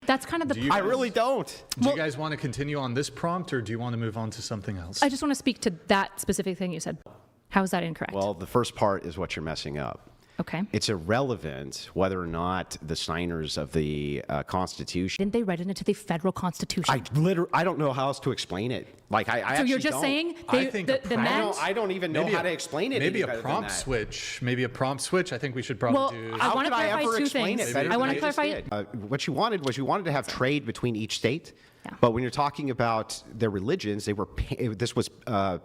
that's kind of the... I really don't. Do you guys want to continue on this prompt, or do you want to move on to something else? I just want to speak to that specific thing you said. How is that incorrect? Well, the first part is what you're messing up. Okay. It's irrelevant whether or not the signers of the Constitution... Didn't they write it into the federal Constitution? I don't know how else to explain it. Like, I so actually you're just don't. saying I think the men... I don't even know how to explain it. Maybe any a better prompt than that. switch. Maybe a prompt switch. I think we should probably do... I want to clarify two things. I want to clarify... What you wanted was to have trade between each state. Yeah. But when you're talking about their religions, this was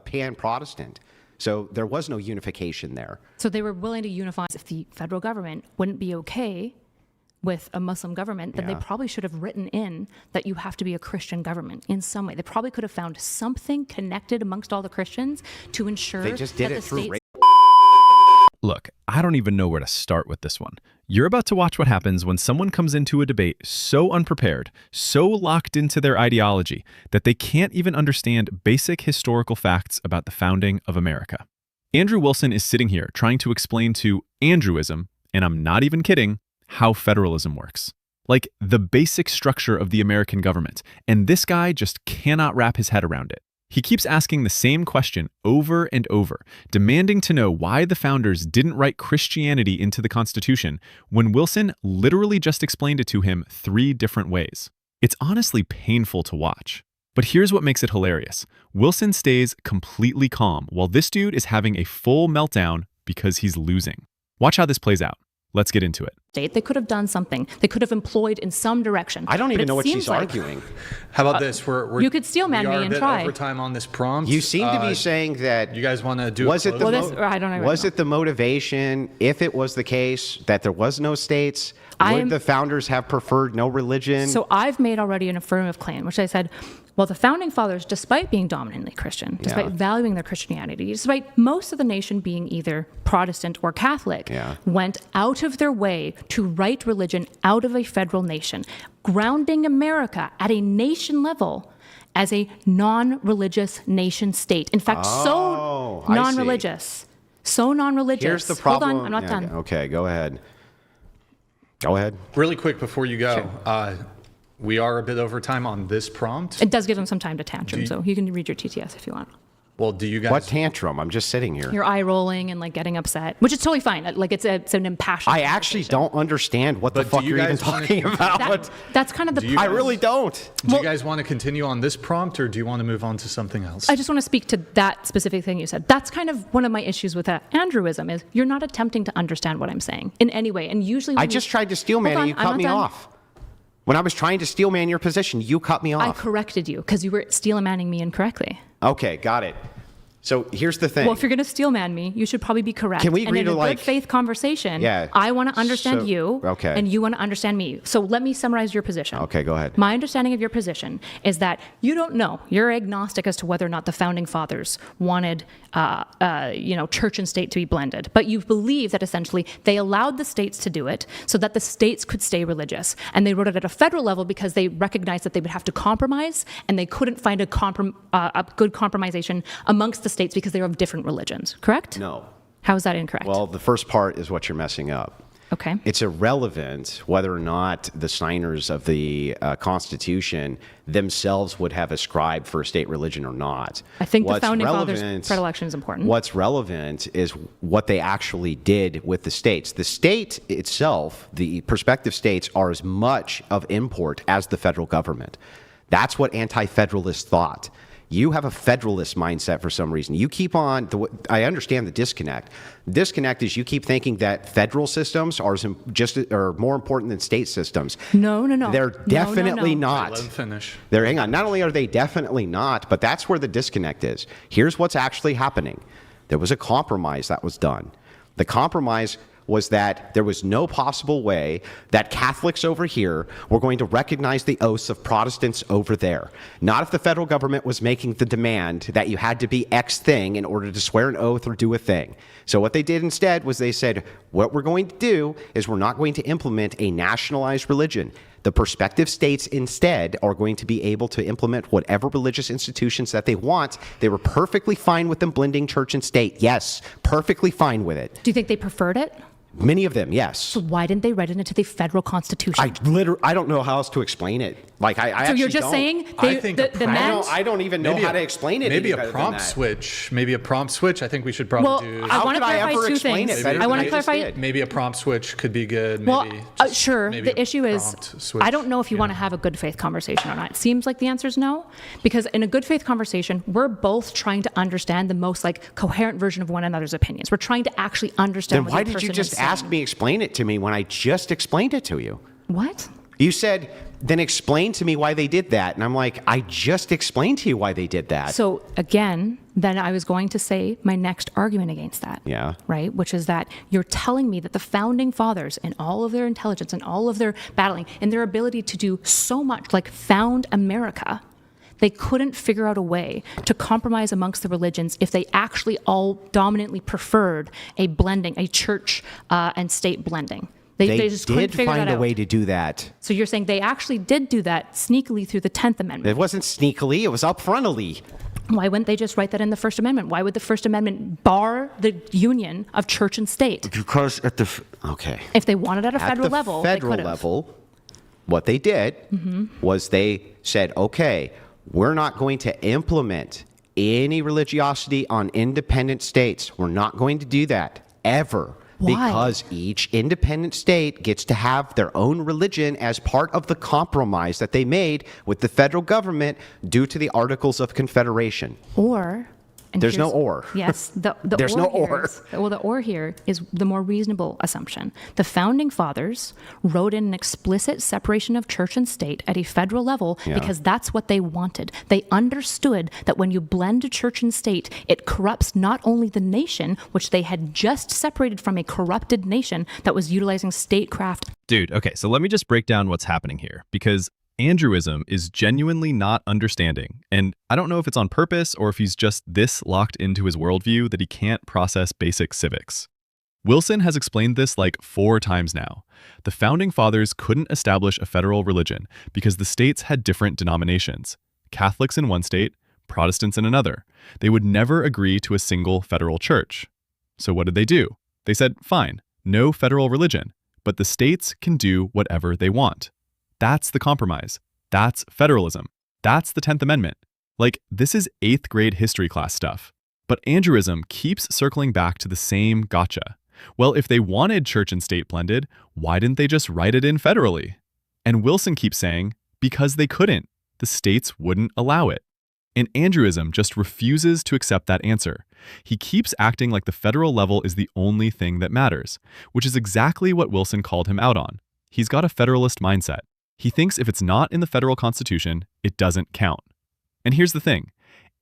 pan-Protestant. So there was no unification there. So they were willing to unify. If the federal government wouldn't be okay with a Muslim government, then they probably should have written in that you have to be a Christian government in some way. They probably could have found something connected amongst all the Christians to ensure they just did that it the through states... Look, I don't even know where to start with this one. You're about to watch what happens when someone comes into a debate so unprepared, so locked into their ideology, that they can't even understand basic historical facts about the founding of America. Andrew Wilson is sitting here trying to explain to Andrewism, and I'm not even kidding, how federalism works. Like the basic structure of the American government, and this guy just cannot wrap his head around it. He keeps asking the same question over and over, demanding to know why the founders didn't write Christianity into the Constitution when Wilson literally just explained it to him 3 different ways. It's honestly painful to watch. But here's what makes it hilarious. Wilson stays completely calm while this dude is having a full meltdown because he's losing. Watch how this plays out. Let's get into it. They could have done something. They could have employed in some direction. I don't even know what she's arguing. How about this? You could steel man me and try. Over time on this prompt. You seem to be saying that... You guys want to do was it? I don't know. Was it the motivation, if it was the case, that there was no states? Would the founders have preferred no religion? So I've made already an affirmative claim, which I said, well, the founding fathers, despite being dominantly Christian, despite valuing their Christianity, despite most of the nation being either Protestant or Catholic, went out of their way to write religion out of a federal nation, grounding America at a nation level as a non-religious nation state. In fact, so non-religious. So non-religious. Here's the problem. Hold on, I'm not done. Okay, go ahead. Go ahead. Really quick before you go. Sure. We are a bit over time on this prompt. It does give them some time to tantrum, so you can read your TTS if you want. Well, do you guys... What tantrum? I'm just sitting here. You're eye rolling and like getting upset, which is totally fine. Like it's an impassioned... I actually don't understand what the fuck you're even talking about. That's kind of the... I really don't. Do you guys want to continue on this prompt, or do you want to move on to something else? I just want to speak to that specific thing you said. That's kind of one of my issues with Andrewism is you're not attempting to understand what I'm saying in any way. And usually... I just tried to steel man and you cut me off. When I was trying to steel man your position, you cut me off. I corrected you because you were steel manning me incorrectly. Okay, got it. So here's the thing. Well, if you're going to steel man me, you should probably be correct. Can we and in a good faith conversation, I want to understand you, and you want to understand me. So let me summarize your position. Okay, go ahead. My understanding of your position is that you don't know. You're agnostic as to whether or not the founding fathers wanted, church and state to be blended, but you believe that essentially they allowed the states to do it so that the states could stay religious, and they wrote it at a federal level because they recognized that they would have to compromise, and they couldn't find a good compromisation amongst the states because they were of different religions, correct? No. How is that incorrect? Well, the first part is what you're messing up. Okay. It's irrelevant whether or not the signers of the Constitution themselves would have ascribed for a state religion or not. I think the founding fathers' predilection is important. What's relevant is what they actually did with the states. The state itself, the prospective states, are as much of import as the federal government. That's what anti-federalists thought. You have a federalist mindset for some reason. You keep on, I understand the disconnect. The disconnect is you keep thinking that federal systems are more important than state systems. No. They're definitely not. Let them finish. Hang on. Not only are they definitely not, but that's where the disconnect is. Here's what's actually happening. There was a compromise that was done. The compromise was that there was no possible way that Catholics over here were going to recognize the oaths of Protestants over there. Not if the federal government was making the demand that you had to be X thing in order to swear an oath or do a thing. So what they did instead was they said, what we're going to do is we're not going to implement a nationalized religion. The prospective states instead are going to be able to implement whatever religious institutions that they want. They were perfectly fine with them blending church and state. Yes, perfectly fine with it. Do you think they preferred it? Many of them, yes. So why didn't they write it into the federal constitution? I don't know how else to explain it. Like I so actually you're just don't. saying I think I don't even know how to explain it. Maybe any a better than prompt that. switch. Maybe a prompt switch. I think we should probably do. I want to could I clarify ever two explain things. it better I want than to I just clarify. did? Maybe a prompt switch could be good. Well, Maybe sure. maybe The issue is, prompt switch. I don't know if you want to have a good faith conversation or not. It seems like the answer is no, because in a good faith conversation, we're both trying to understand the most like coherent version of one another's opinions. We're trying to actually understand. Then what why the did you person just is saying. ask me explain it to me when I just explained it to you? What? You said, then explain to me why they did that. And I'm like, I just explained to you why they did that. So again, then I was going to say my next argument against that. Yeah. Right? Which is that you're telling me that the founding fathers, in all of their intelligence and all of their battling and their ability to do so much, like found America, they couldn't figure out a way to compromise amongst the religions if they actually all dominantly preferred a blending, a church and state blending. They just couldn't did figure find that a out. way to do that. So you're saying they actually did do that sneakily through the 10th Amendment. It wasn't sneakily, it was upfrontally. Why wouldn't they just write that in the First Amendment? Why would the First Amendment bar the union of church and state? Because at the okay. If they wanted at a federal level, they federal could've. level, what they did was they said, okay, we're not going to implement any religiosity on independent states. We're not going to do that ever. Why? Because each independent state gets to have their own religion as part of the compromise that they made with the federal government due to the Articles of Confederation. Or, and There's no here's- or. Yes, the There's no here or. Well, the or here is the more reasonable assumption. The founding fathers wrote in an explicit separation of church and state at a federal level because that's what they wanted. They understood that when you blend church and state, it corrupts not only the nation, which they had just separated from a corrupted nation that was utilizing statecraft. Dude, okay, so let me just break down what's happening here, because Andrewism is genuinely not understanding, and I don't know if it's on purpose or if he's just this locked into his worldview that he can't process basic civics. Wilson has explained this like 4 times now. The Founding Fathers couldn't establish a federal religion because the states had different denominations. Catholics in one state, Protestants in another. They would never agree to a single federal church. So what did they do? They said, fine, no federal religion, but the states can do whatever they want. That's the compromise. That's federalism. That's the 10th Amendment. Like, this is 8th grade history class stuff. But Andrewism keeps circling back to the same gotcha. Well, if they wanted church and state blended, why didn't they just write it in federally? And Wilson keeps saying, because they couldn't. The states wouldn't allow it. And Andrewism just refuses to accept that answer. He keeps acting like the federal level is the only thing that matters, which is exactly what Wilson called him out on. He's got a federalist mindset. He thinks if it's not in the federal constitution, it doesn't count. And here's the thing.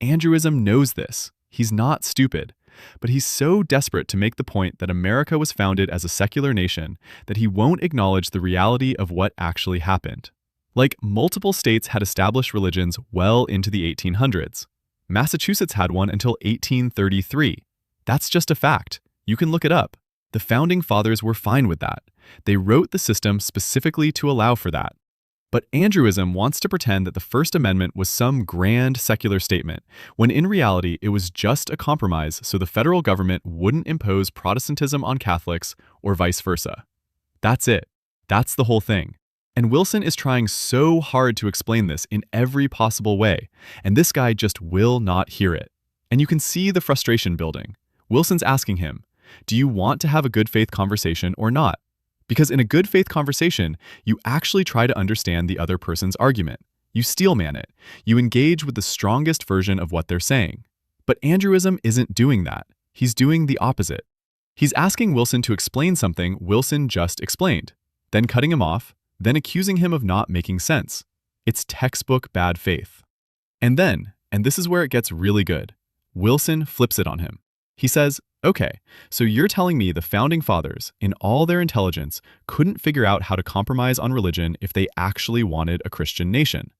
Andrewism knows this. He's not stupid. But he's so desperate to make the point that America was founded as a secular nation that he won't acknowledge the reality of what actually happened. Like, multiple states had established religions well into the 1800s. Massachusetts had one until 1833. That's just a fact. You can look it up. The Founding Fathers were fine with that. They wrote the system specifically to allow for that. But Andrewism wants to pretend that the First Amendment was some grand secular statement, when in reality it was just a compromise so the federal government wouldn't impose Protestantism on Catholics or vice versa. That's it. That's the whole thing. And Wilson is trying so hard to explain this in every possible way, and this guy just will not hear it. And you can see the frustration building. Wilson's asking him, do you want to have a good faith conversation or not? Because in a good faith conversation, you actually try to understand the other person's argument. You steelman it. You engage with the strongest version of what they're saying. But Andrewism isn't doing that. He's doing the opposite. He's asking Wilson to explain something Wilson just explained, then cutting him off, then accusing him of not making sense. It's textbook bad faith. And then, and this is where it gets really good, Wilson flips it on him. He says, okay, so you're telling me the Founding Fathers, in all their intelligence, couldn't figure out how to compromise on religion if they actually wanted a Christian nation.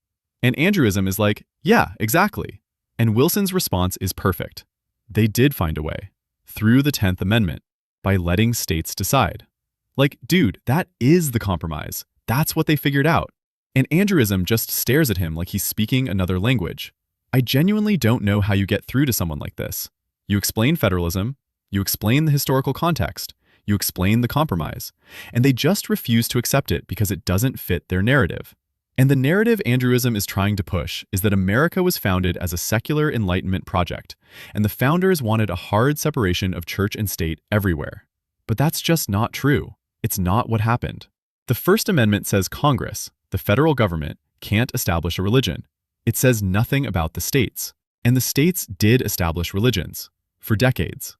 And Andrewism is like, yeah, exactly. And Wilson's response is perfect. They did find a way. Through the 10th Amendment. By letting states decide. Like, dude, that is the compromise. That's what they figured out. And Andrewism just stares at him like he's speaking another language. I genuinely don't know how you get through to someone like this. You explain federalism. You explain the historical context. You explain the compromise. And they just refuse to accept it because it doesn't fit their narrative. And the narrative Andrewism is trying to push is that America was founded as a secular enlightenment project, and the founders wanted a hard separation of church and state everywhere. But that's just not true. It's not what happened. The First Amendment says Congress, the federal government, can't establish a religion. It says nothing about the states. And the states did establish religions for decades.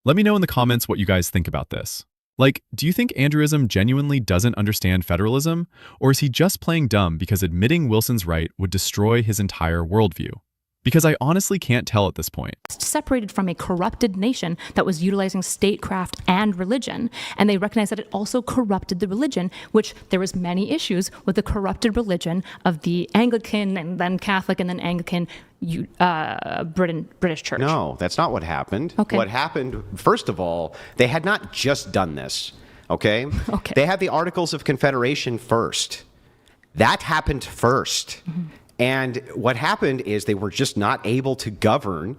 Let me know in the comments what you guys think about this. Like, do you think Andrewism genuinely doesn't understand federalism, or is he just playing dumb because admitting Wilson's right would destroy his entire worldview? Because I honestly can't tell at this point. Separated from a corrupted nation that was utilizing statecraft and religion, and they recognized that it also corrupted the religion, which there was many issues with the corrupted religion of the Anglican and then Catholic and then Anglican British church. No, that's not what happened. Okay. What happened, first of all, they had not just done this, okay? Okay. They had the Articles of Confederation first. That happened first. Mm-hmm. And what happened is they were just not able to govern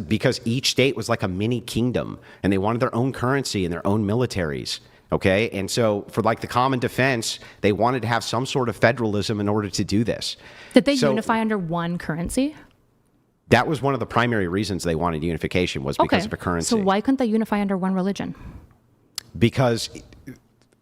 because each state was like a mini kingdom, and they wanted their own currency and their own militaries. Okay, and so for like the common defense, they wanted to have some sort of federalism in order to do this. Did they unify under one currency? That was one of the primary reasons they wanted unification, was because of a currency. So why couldn't they unify under one religion? Because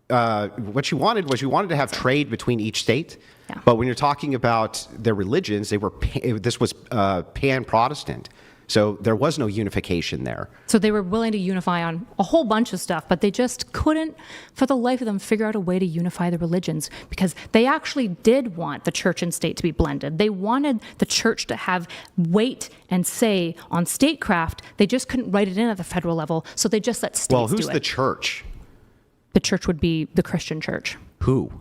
what you wanted to have trade between each state. Yeah. But when you're talking about their religions, this was pan-Protestant. So there was no unification there. So they were willing to unify on a whole bunch of stuff, but they just couldn't, for the life of them, figure out a way to unify the religions, because they actually did want the church and state to be blended. They wanted the church to have weight and say on statecraft. They just couldn't write it in at the federal level, so they just let states do it. Well, who's the church? The church would be the Christian church. Who?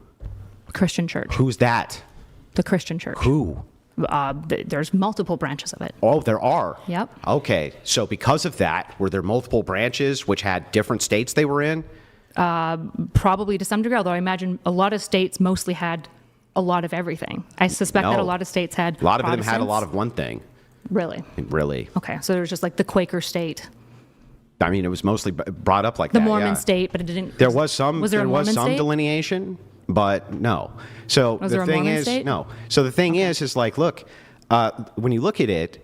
Christian church. Who's that? The Christian church. Who? There's multiple branches of it. Oh, there are? Yep. Okay. So because of that, were there multiple branches which had different states they were in? Probably to some degree, although I imagine a lot of states mostly had a lot of everything. I suspect that a lot of states had a lot of them had a lot of one thing. Really? Really. Okay. So there's just like the Quaker state. I mean, it was mostly brought up like that. The Mormon state, but it didn't. There was some. Was there a Mormon state? Delineation, but no. So was the there a thing Mormon is, state? no. So the thing is like, look, when you look at it,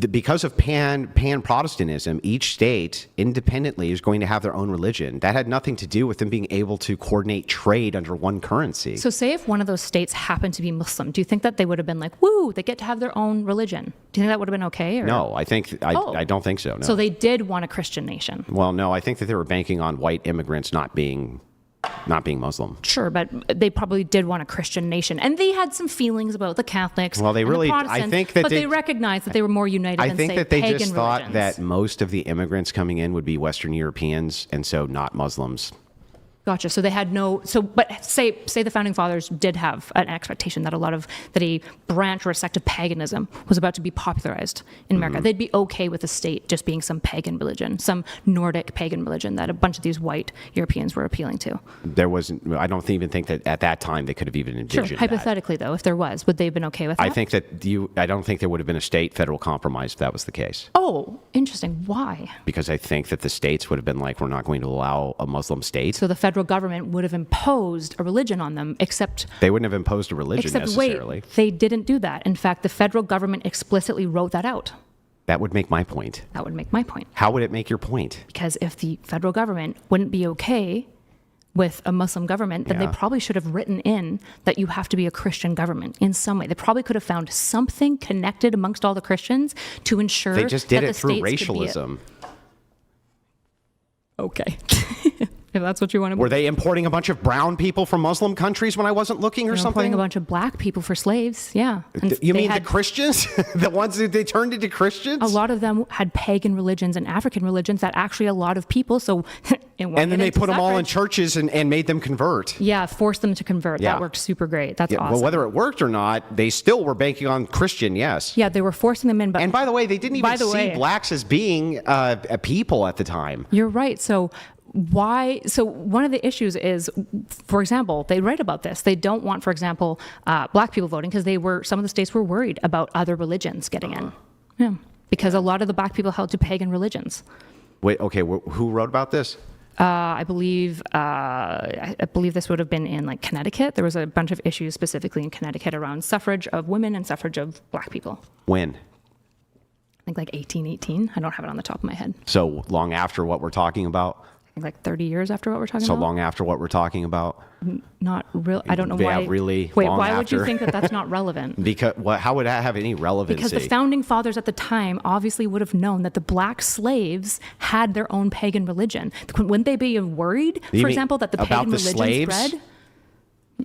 because of pan-Protestantism, each state independently is going to have their own religion. That had nothing to do with them being able to coordinate trade under one currency. So say if one of those states happened to be Muslim, do you think that they would have been like, woo, they get to have their own religion? Do you think that would have been okay? Or? No, I don't think so. No. So they did want a Christian nation. Well, no, I think that they were banking on white immigrants not being Muslim. Sure, but they probably did want a Christian nation, and they had some feelings about the Catholics. Well, they really, I think that they recognized that they were more united than, say, pagan religions. I think that they just thought that most of the immigrants coming in would be Western Europeans, and so not Muslims. Gotcha. So they had but say the founding fathers did have an expectation that a branch or a sect of paganism was about to be popularized in America. Mm-hmm. They'd be okay with the state just being some pagan religion, some Nordic pagan religion that a bunch of these white Europeans were appealing to. I don't even think that at that time they could have even envisioned Sure. Hypothetically, though, if there was, would they have been okay with that? I don't think there would have been a state-federal compromise if that was the case. Oh, interesting. Why? Because I think that the states would have been like, we're not going to allow a Muslim state. So the federal government would have imposed a religion on them, except they wouldn't have imposed a religion necessarily. Wait, they didn't do that. In fact, the federal government explicitly wrote that out. That would make my point. That would make my point. How would it make your point? Because if the federal government wouldn't be okay with a Muslim government, then they probably should have written in that you have to be a Christian government in some way. They probably could have found something connected amongst all the Christians to ensure they just did that it through racialism. Okay. If that's what you want to. Were they importing a bunch of brown people from Muslim countries when I wasn't looking or something? Importing a bunch of black people for slaves, yeah. And you mean the Christians? The ones that they turned into Christians? A lot of them had pagan religions and African religions that actually a lot of people, so... and then they put them all in churches and made them convert. Yeah, forced them to convert. Yeah. That worked super great. That's awesome. Well, whether it worked or not, they still were banking on Christian, yes. Yeah, they were forcing them in, but... And by the way, they didn't even see blacks as being a people at the time. You're right. So one of the issues is, for example, they write about this. They don't want, for example, black people voting because some of the states were worried about other religions getting in. Yeah, because a lot of the black people held to pagan religions. Wait, okay, who wrote about this? I believe this would have been in like Connecticut. There was a bunch of issues specifically in Connecticut around suffrage of women and suffrage of black people. When? I think like 1818. I don't have it on the top of my head. So long after what we're talking about? I think like 30 years after what we're talking So about. long after what we're talking about? Not real. I don't know Yeah, why. really Wait, long why would after? you think that that's not relevant? Because how would that have any relevancy? Because the founding fathers at the time obviously would have known that the black slaves had their own pagan religion. Wouldn't they be worried, You for mean example, that the about pagan the religion slaves? spread?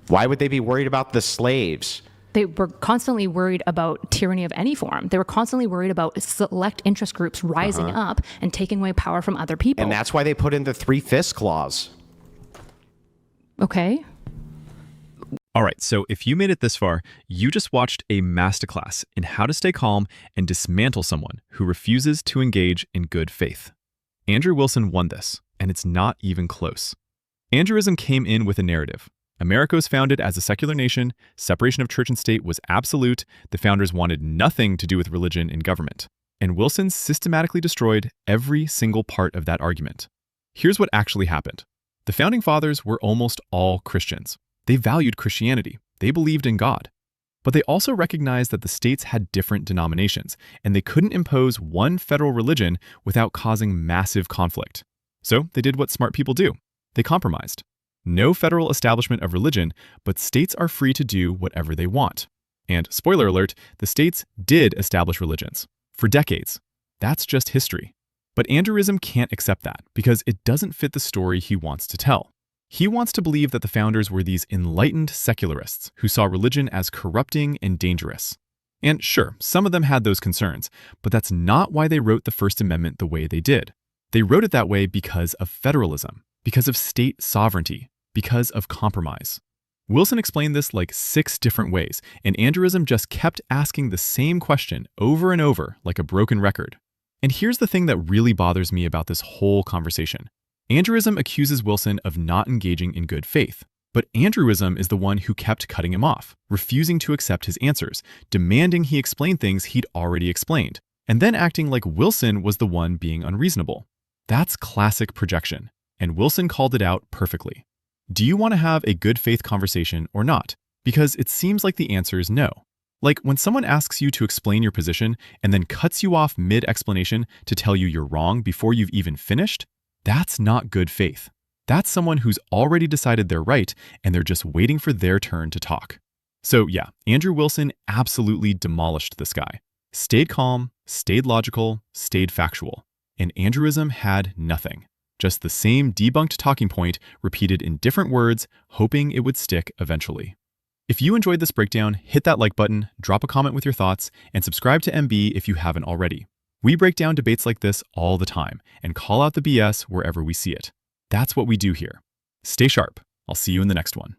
Why would they be worried about the slaves? They were constantly worried about tyranny of any form. They were constantly worried about select interest groups rising up and taking away power from other people. And that's why they put in the three-fifths clause. Okay. All right, so if you made it this far, you just watched a masterclass in how to stay calm and dismantle someone who refuses to engage in good faith. Andrew Wilson won this, and it's not even close. Andrewism came in with a narrative. America was founded as a secular nation, separation of church and state was absolute, the founders wanted nothing to do with religion and government. And Wilson systematically destroyed every single part of that argument. Here's what actually happened. The founding fathers were almost all Christians. They valued Christianity. They believed in God. But they also recognized that the states had different denominations, and they couldn't impose one federal religion without causing massive conflict. So they did what smart people do. They compromised. No federal establishment of religion, but states are free to do whatever they want. And spoiler alert, the states did establish religions. For decades. That's just history. But Andrewism can't accept that because it doesn't fit the story he wants to tell. He wants to believe that the founders were these enlightened secularists who saw religion as corrupting and dangerous. And sure, some of them had those concerns, but that's not why they wrote the First Amendment the way they did. They wrote it that way because of federalism, because of state sovereignty, because of compromise. Wilson explained this like 6 different ways, and Andrewism just kept asking the same question over and over like a broken record. And here's the thing that really bothers me about this whole conversation. Andrewism accuses Wilson of not engaging in good faith, but Andrewism is the one who kept cutting him off, refusing to accept his answers, demanding he explain things he'd already explained, and then acting like Wilson was the one being unreasonable. That's classic projection, and Wilson called it out perfectly. Do you want to have a good faith conversation or not? Because it seems like the answer is no. Like when someone asks you to explain your position and then cuts you off mid-explanation to tell you you're wrong before you've even finished, that's not good faith. That's someone who's already decided they're right and they're just waiting for their turn to talk. So yeah, Andrew Wilson absolutely demolished this guy. Stayed calm, stayed logical, stayed factual. And Andrewism had nothing. Just the same debunked talking point repeated in different words, hoping it would stick eventually. If you enjoyed this breakdown, hit that like button, drop a comment with your thoughts, and subscribe to MB if you haven't already. We break down debates like this all the time and call out the BS wherever we see it. That's what we do here. Stay sharp. I'll see you in the next one.